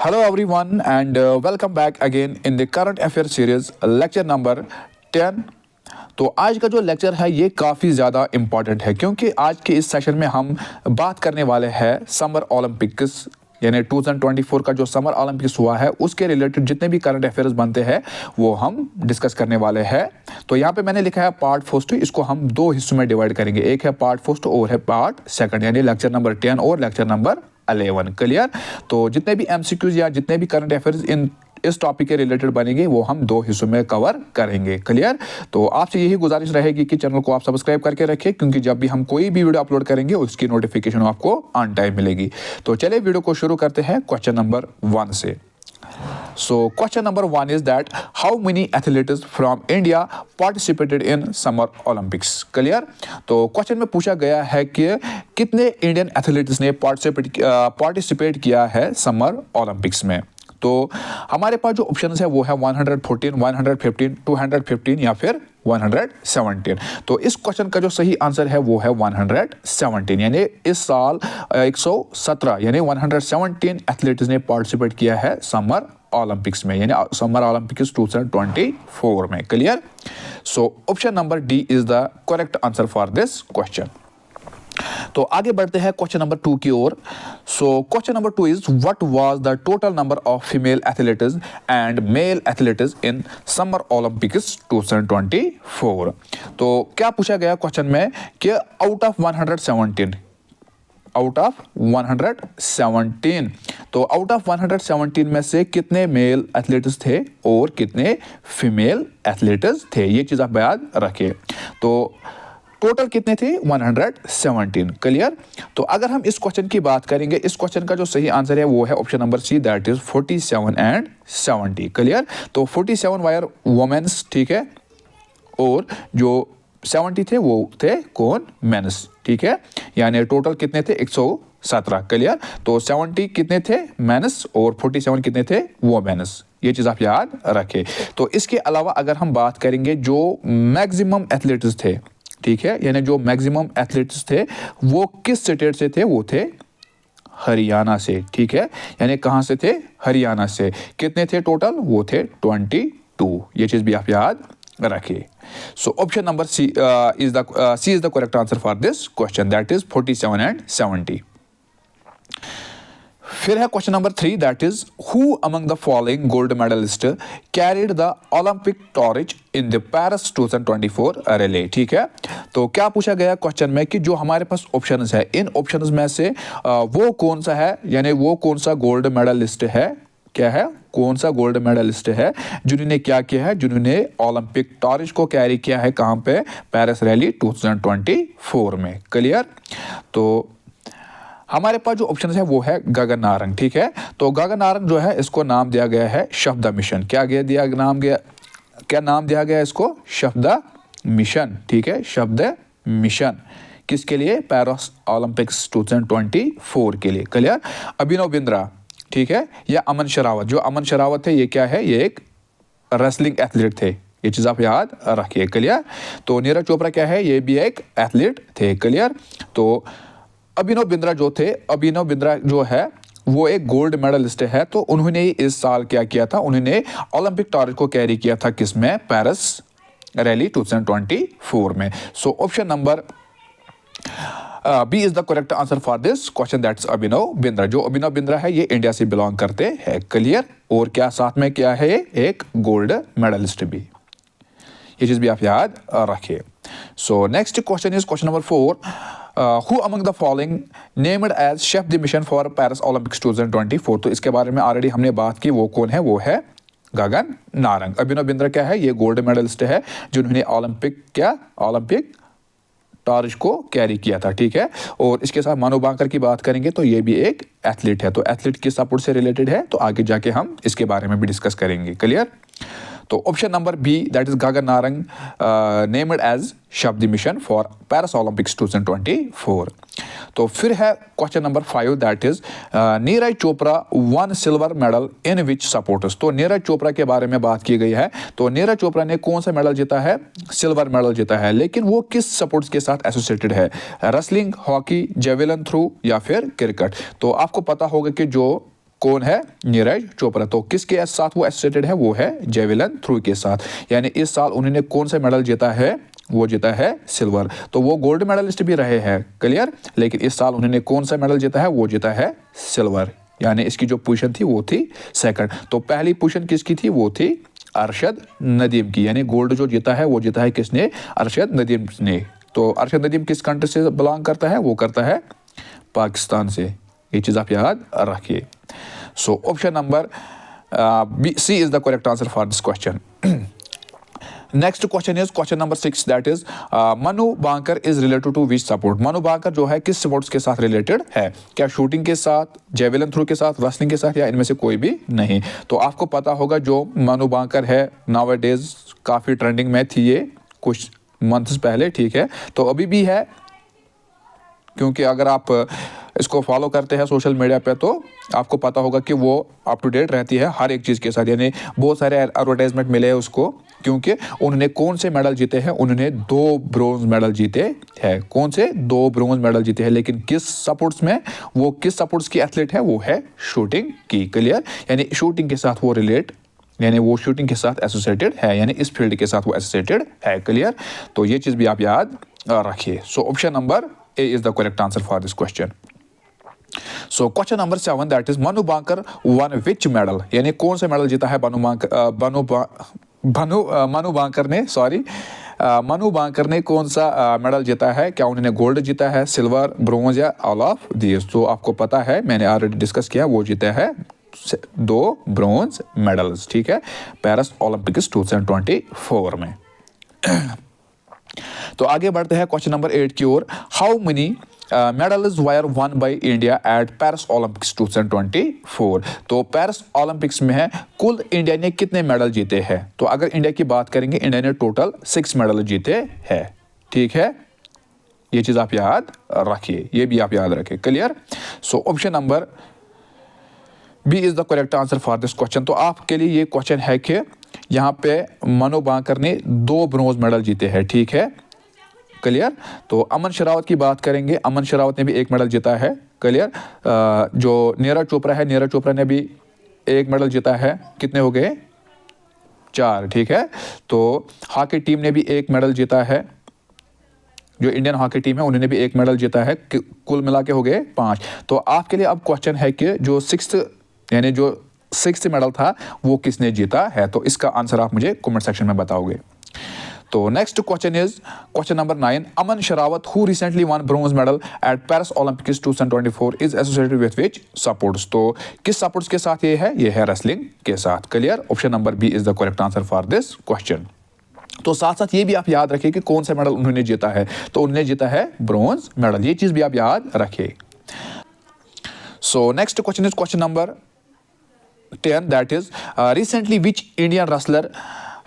Hello everyone and welcome back again in the current affair series lecture number 10। तो आज का जो lecture है ये काफ़ी ज़्यादा इम्पॉर्टेंट है क्योंकि आज के इस सेशन में हम बात करने वाले हैं समर ओलंपिक्स यानी 2024 का जो समर ओलंपिक्स हुआ है उसके रिलेटेड जितने भी करंट अफेयर्स बनते हैं वो हम डिस्कस करने वाले हैं। तो यहाँ पे मैंने लिखा है पार्ट फर्स्ट, इसको हम दो हिस्सों में डिवाइड करेंगे, एक है पार्ट फर्स्ट और है पार्ट सेकंड, यानी लेक्चर नंबर 10 और लेक्चर नंबर 11। क्लियर। तो जितने भी एमसीक्यूज या जितने भी करंट अफेयर्स इस टॉपिक के रिलेटेड बनेंगे वो हम दो हिस्सों में कवर करेंगे। क्लियर। तो आपसे यही गुजारिश रहेगी कि चैनल को आप सब्सक्राइब करके रखें क्योंकि जब भी हम कोई भी वीडियो अपलोड करेंगे उसकी नोटिफिकेशन आपको ऑन टाइम मिलेगी। तो चलिए वीडियो को शुरू करते हैं क्वेश्चन नंबर 1 से। So question number 1 is that how many athletes from India participated in Summer Olympics? Clear. तो क्वेश्चन में पूछा गया है कि कितने इंडियन एथलीट्स ने पार्टिसिपेट किया है समर ओलंपिक्स में। तो हमारे पास जो ऑप्शन है वो है 114, 115, 215 या फिर 117। तो इस क्वेश्चन का जो सही आंसर है वो है 117, यानी इस साल 117 यानी 117 एथलीट्स ने पार्टिसिपेट किया है समर ओलंपिक्स में, यानी समर ओलंपिक्स 2024 में। Clear. So option number D is the correct answer for this question. तो आगे बढ़ते हैं क्वेश्चन नंबर 2 की ओर। So question number 2 is what was the total number of female athletes and male athletes in summer Olympics 2024। तो क्या पूछा गया क्वेश्चन में कि आउट ऑफ 117, तो आउट ऑफ 117 में से कितने मेल एथलीट्स थे और कितने फीमेल एथलीट्स थे, ये चीज आप याद रखें। तो टोटल कितने थे 117। क्लियर। तो अगर हम इस क्वेश्चन की बात करेंगे, इस क्वेश्चन का जो सही आंसर है वो है option number C, that is 47 and 70। Clear. तो 47 वायर वुमेन्स, ठीक है, और जो 70 थे वो थे कौन, मेंस, ठीक है, यानी टोटल कितने थे 117। क्लियर। तो 70 कितने थे मेंस और 47 कितने थे वुमेन्स, ये चीज आप याद रखें। तो इसके अलावा अगर हम बात करेंगे जो मैक्सिमम एथलीट्स थे, ठीक है, यानी जो मैक्सिमम एथलीट्स थे वो किस स्टेट से थे, वो थे हरियाणा से, ठीक है, यानी कहां से थे, हरियाणा से। कितने थे टोटल, वो थे 22, ये चीज भी आप याद रखिए। So option number C is the correct answer for this question, that is 47 and 70। फिर है question number 3, that is who among the following gold medalist carried the Olympic torch in the Paris 2024 relay. ठीक है। तो क्या पूछा गया question में कि जो हमारे पास ऑप्शंस है, इन ऑप्शंस में से वो कौन सा है, यानी वो कौन सा गोल्ड मेडलिस्ट है, क्या है, कौन सा गोल्ड मेडलिस्ट है जिन्होंने क्या किया है, जिन्होंने ओलंपिक टॉर्च को कैरी किया है कहां पे, पेरिस रैली 2024 में। क्लियर। तो हमारे पास जो ऑप्शन है वो है गगन नारंग, ठीक है। तो गगन नारंग जो है इसको नाम दिया गया है शब्द मिशन, क्या नाम दिया गया इसको, शब्द मिशन, ठीक है, शब्द मिशन। किसके लिए, पेरिस ओलंपिक्स 2024 के लिए। क्लियर। अभिनव बिंद्रा, ठीक है, या अमन शरावत, जो अमन शरावत है ये क्या है, ये एक रेसलिंग एथलीट थे, ये चीज आप याद रखिए। क्लियर। तो नीरज चोपड़ा क्या है, ये भी एक एथलीट थे। क्लियर। तो अभिनव बिंद्रा जो है वो एक गोल्ड मेडलिस्ट है। तो उन्होंने इस साल क्या किया था, उन्होंने ओलंपिक टॉर्च को कैरी किया था किसमें, पेरिस रैली 2024 में। So option number B is the correct answer for this question, that's Abhinav Bindra. जो अभिनव बिंद्रा है ये इंडिया से बिलोंग करते हैं। क्लियर। और क्या साथ में क्या है, एक गोल्ड मेडलिस्ट भी, ये चीज भी आप याद रखिए। So next question is question number 4, who among the following named as chef de mission for Paris Olympics 2024। तो इसके बारे में ऑलरेडी हमने बात की, वो कौन है, वो है गगन नारंग। अभिनव बिंद्रा क्या है, ये गोल्ड मेडलिस्ट है जिन्होंने ओलंपिक टॉर्च को कैरी किया था, ठीक है। और इसके साथ मानो बांकर की बात करेंगे तो ये भी एक एथलीट है। तो एथलीट किस सपोर्ट से रिलेटेड है, तो आगे जाके हम इसके बारे में भी डिस्कस करेंगे। क्लियर। तो option number B, that is Gagan Narang named as शब्द मिशन फॉर पेरिस ओलंपिक्स 2024। तो फिर है question number 5, that is Neeraj Chopra won silver medal in which sports. तो नीरज चोपड़ा के बारे में बात की गई है। तो नीरज चोपड़ा ने कौन सा मेडल जीता है, सिल्वर मेडल जीता है, लेकिन वो किस स्पोर्ट्स के साथ एसोसिएटेड है, रेसलिंग, हॉकी, जेवलिन थ्रो या फिर क्रिकेट। तो आपको पता होगा कि जो कौन है? नीरज चोपड़ा। तो किसके साथ वो एसोसिएटेड है? वो है जेवलिन थ्रो के साथ। यानी इस साल उन्होंने कौन सा मेडल जीता है? वो जीता है सिल्वर। तो वो गोल्ड मेडलिस्ट भी रहे हैं, क्लियर, लेकिन इस साल उन्होंने कौन सा मेडल जीता है? वो जीता है सिल्वर। यानी इसकी जो पोजीशन थी वो थी सेकंड। तो पहली पोजीशन किसकी थी? वो थी अरशद नदीम की। यानी गोल्ड जो जीता है वो जीता है किसने? अरशद नदीम ने। तो अरशद नदीम किस कंट्री से बिलोंग करता है? वो करता है पाकिस्तान से। ये चीज़ आप याद रखिए। So option number C is the correct answer for this question. Next question is question number 6, that is Manu Bhaker is related to which sport? Manu Bhaker जो है किस स्पोर्ट्स के साथ रिलेटेड है? क्या शूटिंग के साथ, जेवलिन थ्रो के साथ, रेसलिंग के साथ, या इनमें से कोई भी नहीं? तो आपको पता होगा जो मनु बांकर है नाउ डेज काफ़ी ट्रेंडिंग में थी ये कुछ मंथ्स पहले, ठीक है, तो अभी भी है, क्योंकि अगर आप इसको फॉलो करते हैं सोशल मीडिया पे तो आपको पता होगा कि वो अप टू डेट रहती है हर एक चीज़ के साथ। यानी बहुत सारे एडवर्टाइजमेंट मिले हैं उसको, क्योंकि उन्होंने कौन से मेडल जीते हैं? उन्होंने 2 ब्रोंज मेडल जीते हैं। कौन से? 2 ब्रोंज मेडल जीते हैं। लेकिन किस स्पोर्ट्स में? वो किस स्पोर्ट्स की एथलीट है? वो है शूटिंग की, क्लियर। यानी शूटिंग के साथ वो रिलेट, यानी वो शूटिंग के साथ एसोसिएटेड है, यानी इस फील्ड के साथ वो एसोसिएटेड है, क्लियर। तो ये चीज़ भी आप याद रखिए। So option number A is the correct answer for this question. So question number 7, that is Manu Bhaker won which medal? यानी कौन सा मेडल जीता है मनु बांकर ने, सॉरी, मनु बांकर ने कौन सा मेडल जीता है? क्या उन्होंने गोल्ड जीता है, सिल्वर, ब्रोंज या ऑल ऑफ दीज? तो आपको पता है, मैंने ऑलरेडी डिस्कस किया, वो जीता है 2 ब्रोंज मेडल्स, ठीक है, पेरिस ओलंपिक्स 2024 में। तो आगे बढ़ते हैं क्वेश्चन नंबर 8 की ओर। How many medals were won by India at Paris Olympics 2024? तो पेरिस ओलंपिक्स में है कुल इंडिया ने कितने मेडल जीते हैं? तो अगर इंडिया की बात करेंगे, इंडिया ने टोटल 6 मेडल जीते हैं, ठीक है। ये चीज़ आप याद रखिए, ये भी आप याद रखिए, clear. So option number B is the correct answer for this question. तो आपके लिए ये क्वेश्चन है कि यहाँ पे मनु बांकर ने 2 ब्रोंज मेडल जीते हैं, ठीक है, क्लियर। तो अमन शेरावत की बात करेंगे, अमन शेरावत ने भी 1 मेडल जीता है, क्लियर। जो नीरज चोपड़ा है, नीरज चोपड़ा ने भी 1 मेडल जीता है। कितने हो गए? 4, ठीक है। तो हॉकी टीम ने भी 1 मेडल जीता है, जो इंडियन हॉकी टीम है उन्होंने भी 1 मेडल जीता है, कुल मिला के हो गए 5। तो आपके लिए अब क्वेश्चन है कि जो 6th मेडल था वो किसने जीता है? तो इसका आंसर आप मुझे कमेंट सेक्शन में बताओगे। तो next question is question number 9, Aman Sherawat who recently one bronze medal at Paris Olympics 2024 is associated with which sports? तो किस स्पोर्ट्स के साथ ये है? ये है रेसलिंग के साथ, clear. Option number B is the correct answer for this question. तो साथ साथ ये भी आप याद रखिए कि कौन सा मेडल उन्होंने जीता है। तो उन्होंने जीता है ब्रोंज मेडल, ये चीज भी आप याद रखिए। So next question is question number 10, that is recently which Indian wrestler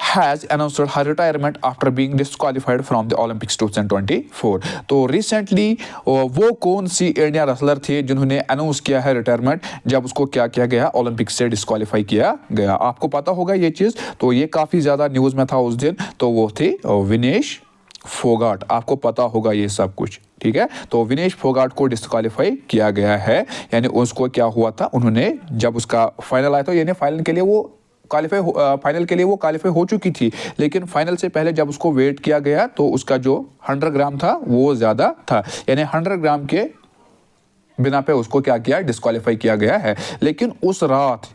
has announced her retirement after being disqualified from the Olympics 2024? तो recently वो कौन सी इंडियन रेसलर थे जिन्होंने अनाउंस किया है रिटायरमेंट जब उसको क्या किया गया? ओलंपिक्स से डिस्क्वालीफाई किया गया। आपको पता होगा ये चीज़, तो ये काफ़ी ज़्यादा न्यूज़ में था उस दिन। तो वो थे विनेश फोगाट, आपको पता होगा ये सब कुछ, ठीक है। तो विनेश फोगाट को डिस्क्वालीफाई किया गया है, यानी उसको क्या हुआ था, उन्होंने जब उसका फाइनल आया था, यानी फाइनल के लिए वो क्वालिफाई हो चुकी थी, लेकिन फाइनल से पहले जब उसको वेट किया गया तो उसका जो 100 ग्राम था वो ज़्यादा था, यानी 100 ग्राम के बिना पे उसको क्या किया? डिस्क्वालीफाई किया गया है। लेकिन उस रात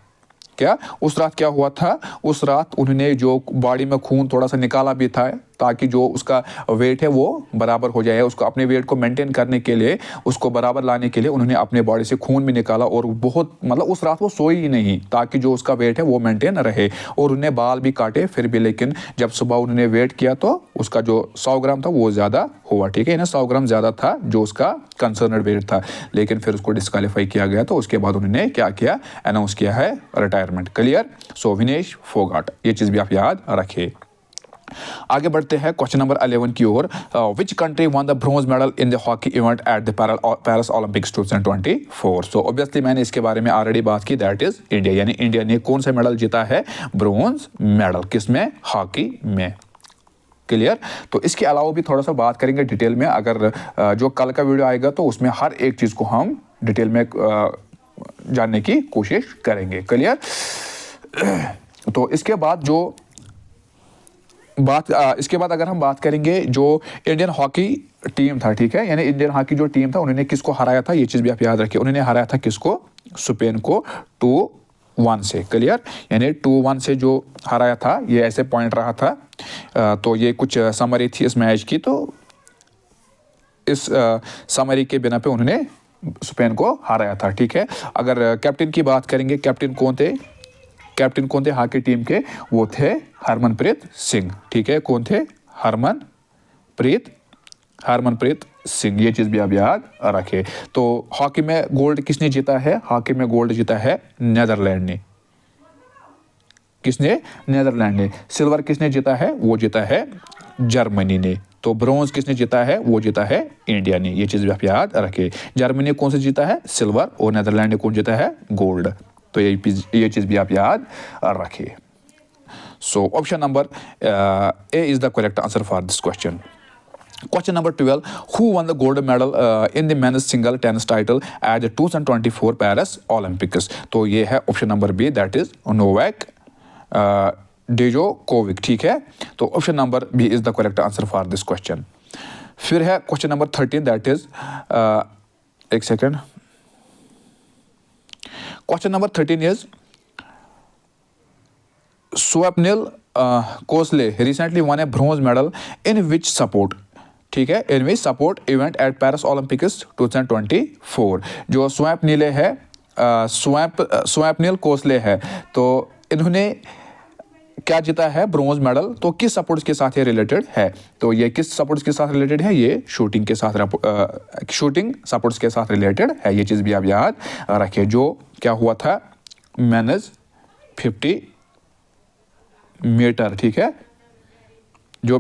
क्या हुआ था? उस रात उन्होंने जो बॉडी में खून थोड़ा सा निकाला भी था, ताकि जो उसका वेट है वो बराबर हो जाए। उसको अपने वेट को मेंटेन करने के लिए, उसको बराबर लाने के लिए उन्होंने अपने बॉडी से खून भी निकाला, और बहुत मतलब उस रात वो सोई ही नहीं, ताकि जो उसका वेट है वो मेंटेन रहे। और उन्हें बाल भी काटे फिर भी, लेकिन जब सुबह उन्होंने वेट किया तो उसका जो 100 ग्राम था वो ज़्यादा हुआ, ठीक है ना, 100 ग्राम ज़्यादा था जो उसका कंसर्नड वेट था। लेकिन फिर उसको डिस्क्वालीफाई किया गया, तो उसके बाद उन्होंने क्या किया? अनाउंस किया है रिटायरमेंट, क्लियर। सो विनेश फोगाट, ये चीज़ भी आप याद रखिए। आगे बढ़ते हैं क्वेश्चन नंबर 11 की ओर। Which country won the bronze medal in the hockey event at the Paris Olympics 2024? So obviously मैंने इसके बारे में ऑलरेडी बात की, दैट इज इंडिया। यानी इंडिया ने कौन सा मेडल जीता है? ब्रोंज मेडल, किसमें? हॉकी में, क्लियर। तो इसके अलावा भी थोड़ा सा बात करेंगे डिटेल में, अगर जो कल का वीडियो आएगा तो उसमें हर एक चीज़ को हम डिटेल में जानने की कोशिश करेंगे। क्लियर। तो इसके बाद इसके बाद अगर हम बात करेंगे जो इंडियन हॉकी टीम था, ठीक है, यानी इंडियन हॉकी जो टीम था उन्होंने किसको हराया था, ये चीज़ भी आप याद रखिए। उन्होंने हराया था किसको, स्पेन को 2-1 से। क्लियर। यानी 2-1 से जो हराया था, ये ऐसे पॉइंट रहा था। तो ये कुछ समरी थी इस मैच की, तो इस समरी के बिना पे उन्होंने स्पेन को हराया था। ठीक है। अगर कैप्टन की बात करेंगे, कैप्टन कौन थे हॉकी टीम के, वो थे हरमनप्रीत सिंह। ठीक है। कौन थे, हरमनप्रीत सिंह। ये चीज़ भी आप याद रखें। तो हॉकी में गोल्ड किसने जीता है, हॉकी में गोल्ड जीता है नीदरलैंड ने। किसने, नीदरलैंड ने। सिल्वर किसने जीता है, वो जीता है जर्मनी ने। तो ब्रॉन्ज किसने जीता है, वो जीता है इंडिया ने। ये चीज़ भी आप याद रखें। जर्मनी ने कौन सा जीता है, सिल्वर, और नीदरलैंड ने कौन जीता है, गोल्ड। तो ये चीज़ भी आप याद रखिए। So option number A is the correct answer for this question. Question number 12. Who won the gold medal in the men's single tennis title at the 2024 Paris Olympics? तो ये है option number B, that is Novak Djokovic. ठीक है। तो option number B is the correct answer for this question. फिर है question number 13, that is एक second. Question number 13 is Swapnil Kusale recently won a bronze medal in which sport. ठीक है, in which sport event at Paris Olympics 2024। जो स्वप्निल है, स्वप्निल कोसले है, तो इन्होंने क्या जीता है, ब्रॉन्ज मेडल। तो किस स्पोर्ट्स के साथ ये रिलेटेड है, तो ये किस स्पोर्ट्स के साथ रिलेटेड है, ये शूटिंग के साथ, शूटिंग स्पोर्ट्स के साथ रिलेटेड है। ये चीज़ भी आप याद रखिए। जो क्या हुआ था, मेन्स 50 मीटर। ठीक है। जो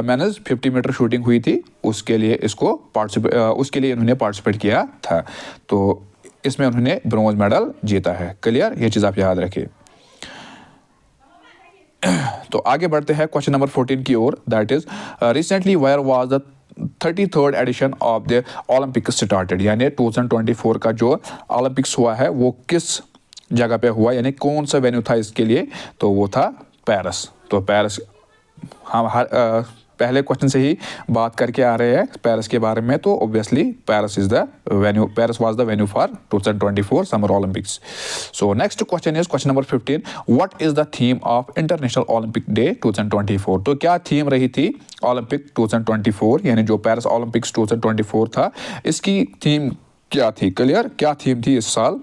मेन्स 50 मीटर शूटिंग हुई थी, उसके लिए उसके लिए इन्होंने पार्टिसिपेट किया था। तो इसमें उन्होंने ब्रॉन्ज मेडल जीता है। क्लियर। ये चीज़ आप याद रखिए। तो आगे बढ़ते हैं क्वेश्चन नंबर 14 की ओर, that is recently where was the 33rd edition of the Olympics started. यानी 2024 का जो ओलंपिक्स हुआ है वो किस जगह पे हुआ, यानी कौन सा वेन्यू था इसके लिए, तो वो था पेरिस। तो पेरिस हम पहले क्वेश्चन से ही बात करके आ रहे हैं पेरिस के बारे में, तो obviously Paris was the venue for 2024 summer Olympics. So next question is question number 15, what is the theme of international Olympic day 2024। तो क्या थीम रही थी ओलंपिक 2024, यानी जो पेरिस ओलंपिक्स 2024 था, इसकी थीम क्या थी। क्लियर। क्या थीम थी इस साल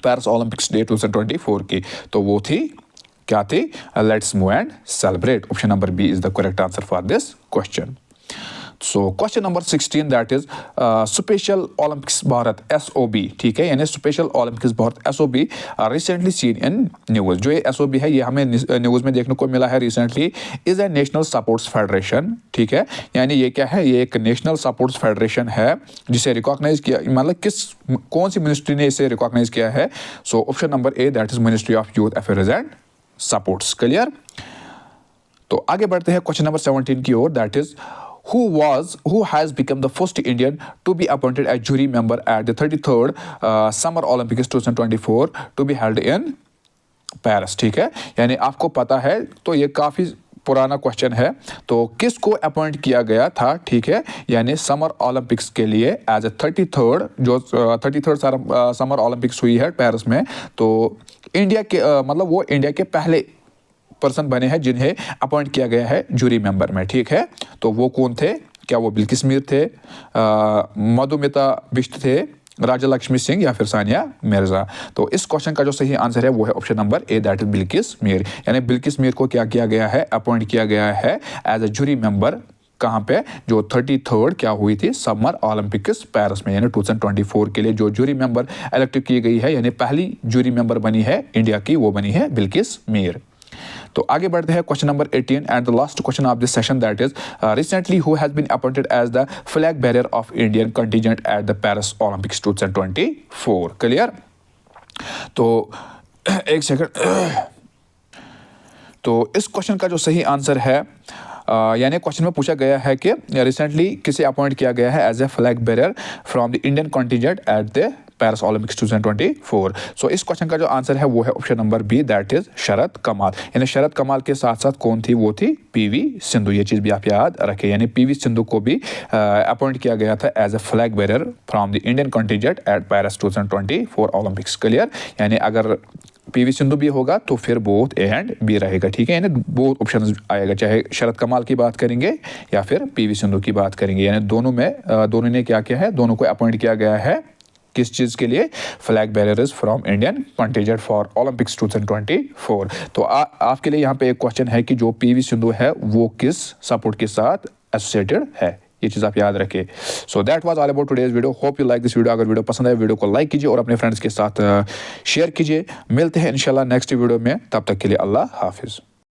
पेरिस ओलंपिक्स डे 2024 की, तो वो थी, क्या थी, let's move and celebrate. Option number B is the correct answer for this question. So question number 16, that is Special Olympics Bharat SOB। ठीक है, यानी Special Olympics Bharat SOB recently seen in news. जो ये SOB है, ये हमें न्यूज़ में देखने को मिला है recently, is a national sports federation. ठीक है, यानी ये क्या है, ये एक नेशनल स्पोर्ट्स फेडरेशन है जिसे रिकॉग्नाइज किया, मतलब कौन सी मिनिस्ट्री ने इसे रिकॉग्नाइज किया है। So option number A, that is ministry of youth affairs and sports. Clear. तो आगे बढ़ते हैं क्वेश्चन नंबर 17 की ओर, that is who has become the first Indian to be appointed as jury member at the 33rd Summer Olympics 2024 to be held in Paris। ठीक है, यानी आपको पता है, तो ये काफ़ी पुराना क्वेश्चन है। तो किसको अपॉइंट किया गया था, ठीक है, यानी समर ओलंपिक्स के लिए as a 33rd summer Olympics हुई है पेरिस में, तो इंडिया के मतलब वो इंडिया के पहले पर्सन बने हैं जिन्हें अपॉइंट किया गया है जूरी मेंबर में। ठीक है, तो वो कौन थे, क्या वो बिल्किस मीर थे, मधुमिता बिष्ट थे, राजा लक्ष्मी सिंह, या फिर सानिया मिर्जा। तो इस क्वेश्चन का जो सही आंसर है वो है option number A, that is Bilkis Mir. यानी बिल्किस मीर को क्या किया गया है, अपॉइंट किया गया है एज ए जूरी मेंबर। कहाँ पे, जो 33rd क्या हुई थी समर ओलंपिक्स पेरिस में, यानी 2024 के लिए जो जूरी मेंबर इलेक्ट की गई है, यानी पहली जूरी मेंबर बनी है इंडिया की, वो बनी है बिल्किस मीर। तो आगे बढ़ते हैं question number 18 and the last question of this session, that is recently who has been appointed as the flag barrier of Indian contingent at the Paris Olympics 2024। Clear. तो एक सेकंड। तो इस क्वेश्चन का जो सही आंसर है, यानी question में पूछा गया है कि रिसेंटली किसे अपॉइंट किया गया है as a flag bearer from the Indian contingent at the Paris Olympics 2024। So इस क्वेश्चन का जो आंसर है वो है option number B, that is Sharad Kamal. यानी शरद कमाल के साथ साथ कौन थी, वो थी पीवी सिंधु। ये चीज भी आप याद रखें, यानी पीवी सिंधु को भी अपॉइंट किया गया था as a flag bearer from the Indian contingent at Paris 2024 Olympics. Clear, यानी अगर पीवी सिंधु भी होगा तो फिर बोथ ए एंड बी रहेगा, ठीक है, यानी बोथ ऑप्शन आएगा, चाहे शरद कमाल की बात करेंगे या फिर पीवी सिंधु की बात करेंगे, यानी दोनों में दोनों ने क्या किया है, दोनों को अपॉइंट किया गया है किस चीज के लिए, flag bearers from Indian contingent for Olympics 2024। तो आपके लिए यहाँ पे एक क्वेश्चन है कि जो पीवी सिंधु है वो किस स्पोर्ट के साथ एसोसिएटेड है, ये चीज आप याद रखें। So that was all about today's video, hope you like this video. अगर वीडियो पसंद आए वीडियो को लाइक कीजिए और अपने फ्रेंड्स के साथ शेयर कीजिए। मिलते हैं इंशाल्लाह नेक्स्ट वीडियो में, तब तक के लिए अल्लाह हाफिज।